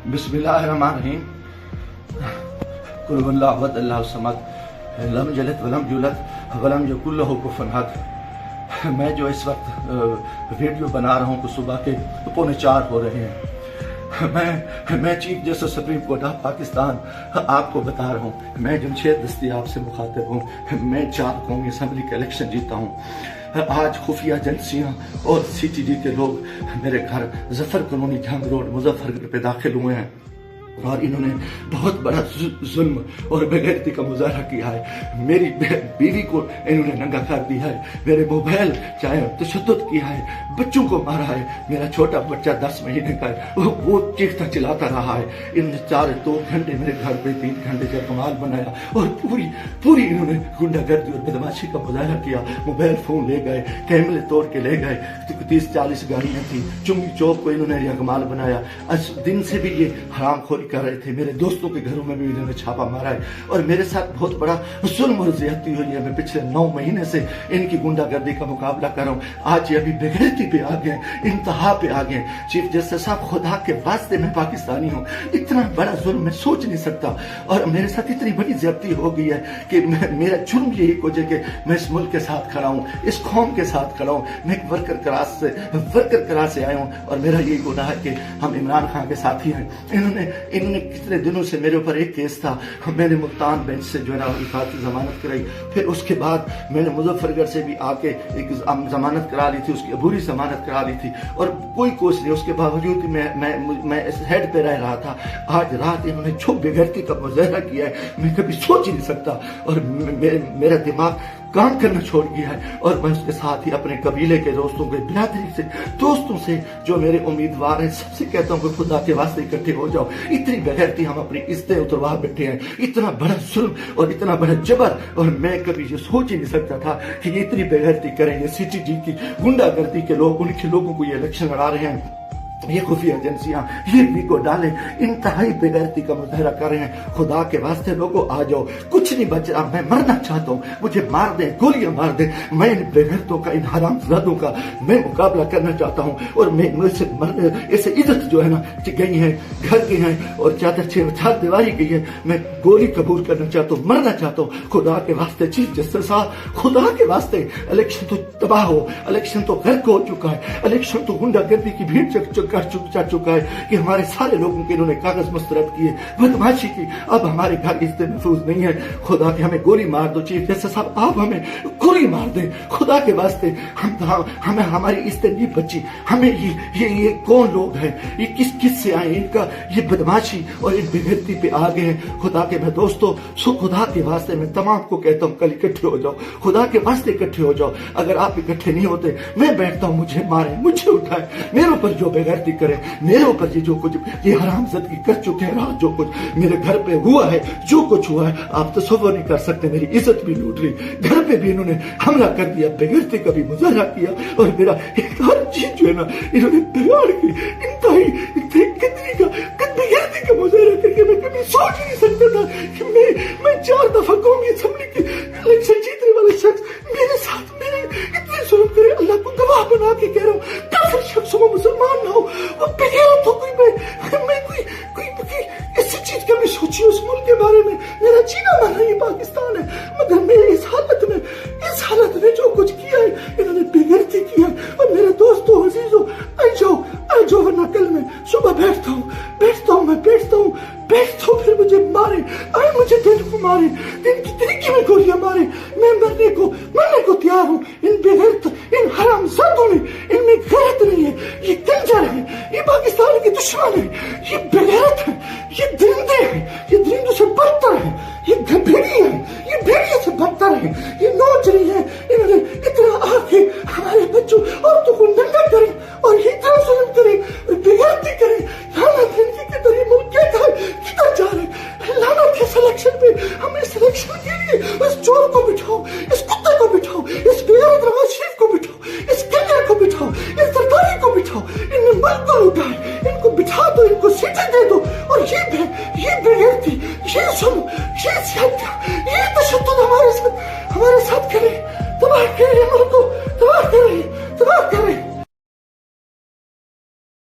बिस्मिल्लाहिर्रहमानिर्रहीम। कुल हुवल्लाहु अहद अल्लाहु समद लम यलिद वलम यूलद वलम यकुल लहू कुफुवन अहद। मैं जो इस वक्त वीडियो बना रहा हूँ, सुबह के 3:45 हो रहे हैं। मैं chief justice supreme court of Pakistan आपको बता रहा हूँ, मैं जमशेद दस्तियाब से मुखातिब हूँ। मैं 4 कौमी असम्बली का इलेक्शन जीता हूँ। आज खुफिया एजेंसियाँ और CTD के लोग मेरे घर जफर कॉलोनी जंग रोड मुजफ्फरगढ़ पे दाखिल हुए हैं और इन्होंने बहुत बड़ा जुल्म और बेगैरती का मुजाहरा किया है। मेरी बीवी को इन्होंने नंगा कर दिया है, मेरे मोबाइल चाहे तशद्दुद किया है, बच्चों को मारा है। मेरा छोटा बच्चा 10 महीने का है, वो चीखता चिल्लाता रहा है। इन्होंने 2 घंटे मेरे घर पे 3 घंटे का कमाल बनाया और पूरी इन्होंने गुंडागर्दी और बदमाशी का मुजाहरा किया। मोबाइल फोन ले गए, कैमरे तोड़ के ले गए, 30-40 गाड़ियां थी। चुंगी चौक को इन्होंने यकमाल बनाया। आज दिन से भी ये हरामखोरी कर रहे थे। मेरे दोस्तों के घरों में भी इन्होंने छापा मारा है और मेरे साथ बहुत बड़ा जुल्म और ज्यादती हुई है। मैं पिछले 9 महीने से इनकी गुंडागर्दी का मुकाबला कर रहा हूँ। आज ये अभी बेगैरती पे आ गए, इंतहा पे आ गए। चीफ जस्टिस साहब, खुदा के वास्ते मैं पाकिस्तानी हूँ, इतना बड़ा जुल्म मैं सोच नहीं सकता और मेरे साथ इतनी बड़ी ज्यादती हो गई है कि मेरा जुर्म यही वजह कि मैं इस मुल्क के साथ खड़ा हूँ, इस कौम के साथ खड़ा हूँ। मैं एक वर्कर क्लास से आया हूँ और मेरा यही गुनाह है कि हम इमरान खान के साथी हैं। इन्होंने कितने दिनों से मेरे ऊपर एक केस था, मैंने मुल्तान बेंच से जो है ना हिफाजती जमानत कराई। फिर उसके बाद मैंने मुजफ्फरगढ़ से भी आके एक जमानत करा ली थी, उसकी अबूरी जमानत करा ली थी और कोई कोशिश नहीं। उसके बावजूद मैं इस हेड पे रह रहा था। आज रात इन्होंने जो बेगैरती का मुजाहरा किया है, मैं कभी सोच ही नहीं सकता और मेरा दिमाग काम करना छोड़ गया है। और मैं उसके साथ ही अपने कबीले के दोस्तों के बिरादरी से दोस्तों से जो मेरे उम्मीदवार हैं सबसे कहता हूँ कि खुदा के वास्ते इकट्ठे हो जाओ। इतनी बेगैरती हम अपनी इज्जतें उतरवा बैठे हैं, इतना बड़ा जुल्म और इतना बड़ा जबर, और मैं कभी ये सोच ही नहीं सकता था कि ये इतनी बेगैरती करेंगे। CTD की गुंडागर्दी के लोग, उनके लोगों को ये इलेक्शन लड़ा रहे हैं। ये खुफिया एजेंसियां ये भी को डाले इंतहाई बेगैरती का मुजाहरा कर रहे हैं। खुदा के वास्ते लोगों आ जाओ, कुछ नहीं बच रहा, मैं मरना चाहता हूँ, मुझे मार दे, गोलियां मार दे। मैं इन बेगैरतों का, इन हरामजादों का मैं मुकाबला करना चाहता हूँ और मैं ऐसे इज्जत जो है ना गई है, घर गई है और चार दीवारी गई है। मैं गोली कबूल करना चाहता हूँ, मरना चाहता हूँ। खुदा के वास्ते चीफ जस्टिस साहब, खुदा के वास्ते इलेक्शन तो तबाह हो, इलेक्शन तो गर्क हो चुका है, इलेक्शन तो गुंडागर्दी की भीड़ चढ़ चुका है कि हमारे सारे लोगों के इन्होंने कागज मुस्तरद किए, बदमाशी की। अब हमारे घर इज्जत महफूज नहीं है। खुदा के हमें गोली मार दो चीफ जस्टिस साहब, आप हमें गोली मार दें खुदा के वास्ते। हमें हमारी इज्जत नहीं बची। हमें ये कौन लोग हैं, ये किस से आए, इनका ये बदमाशी और इन बेगैरती पे आ गए हैं। खुदा के मैं दोस्तों, खुदा के वास्ते मैं तमाम को कहता हूँ कल इकट्ठे हो जाओ, खुदा के वास्ते इकट्ठे हो जाओ। अगर आप इकट्ठे नहीं होते, मैं बैठता हूँ, मुझे मारे, मुझे उठाए, मेरे ऊपर जो बेगैरती करे, मेरे ऊपर ये जो कुछ ये हरामजादगी कर चुके हैं, रात जो कुछ मेरे घर पे हुआ है, जो कुछ हुआ है आप तसव्वुर नहीं कर सकते। मेरी इज्जत भी लूट ली, घर पे भी इन्होंने हमला कर दिया, बेगैरती का भी मुजाहरा किया और मेरा हर चीज जो है ना इन्होंने बिगाड़ के इंतहाई बेगैरती का मुजाहरा करके मैं कभी सोच नहीं सकता था कि मैं 4 दफा कौमी असेंबली के इलेक्शन जीतने वाले शख्स मेरे साथ मेरे इतने जुल्म करे। अल्लाह को गवाह बना के कह रहा हूँ, काफिर शख्स हो, मुसलमान ना हो, वो बेगैरत हो, कोई ऐसी चीज कभी सोची उस मुल्क के बारे में। मेरा जीना मरना ये पाकिस्तान है, मगर मैं इस हालत में जो कुछ किया है, इन्होंने बेगैरती किया। और मेरे दोस्तों, अजीजों, आ जाओ वरना कल मैं सुबह बैठता हूँ, फिर मुझे मारे, मुझे दिन को मारे, दिन की तरीके में गोलियां मारे। मैं मरने को तैयार हूँ। इन बेगैरत, इन हरामजादों में, इनमें गैरत नहीं है। ये कंजर है, ये पाकिस्तान के दुश्मन है, ये बेगैरत है, ये दरिंदे हैं, ये दरिंदों से बदतर है, ये भेड़िए हैं, ये भेड़िए से बदतर है, ये नौजरी है। इन्होंने इतना आके हमारे बच्चों औरतों को नंगा करे और ये इतना जुल्म करे, बेगैरती करे। लानत इनकी किधर, ये मुल्क किधर जा रहे हैं, लानत है। सिलेक्शन पे हमें सिलेक्शन के लिए इस चोर को बिठाओ, इस कुत्ते को बिठाओ, इस बेगैरत नवाज शरीफ को बिठाओ, इस कंजर को बिठाओ, इस सरदारी को बिठाओ। इनने मुल्क को लुटाए, इनको बिठा दो, इनको सीटें दे दो। और ये बेगैरती, ये जुल्म, ये ज्यादतियां, ये तशद्दुद हमारे साथ करे, तबाह करे, मुल्क को तबाह करे।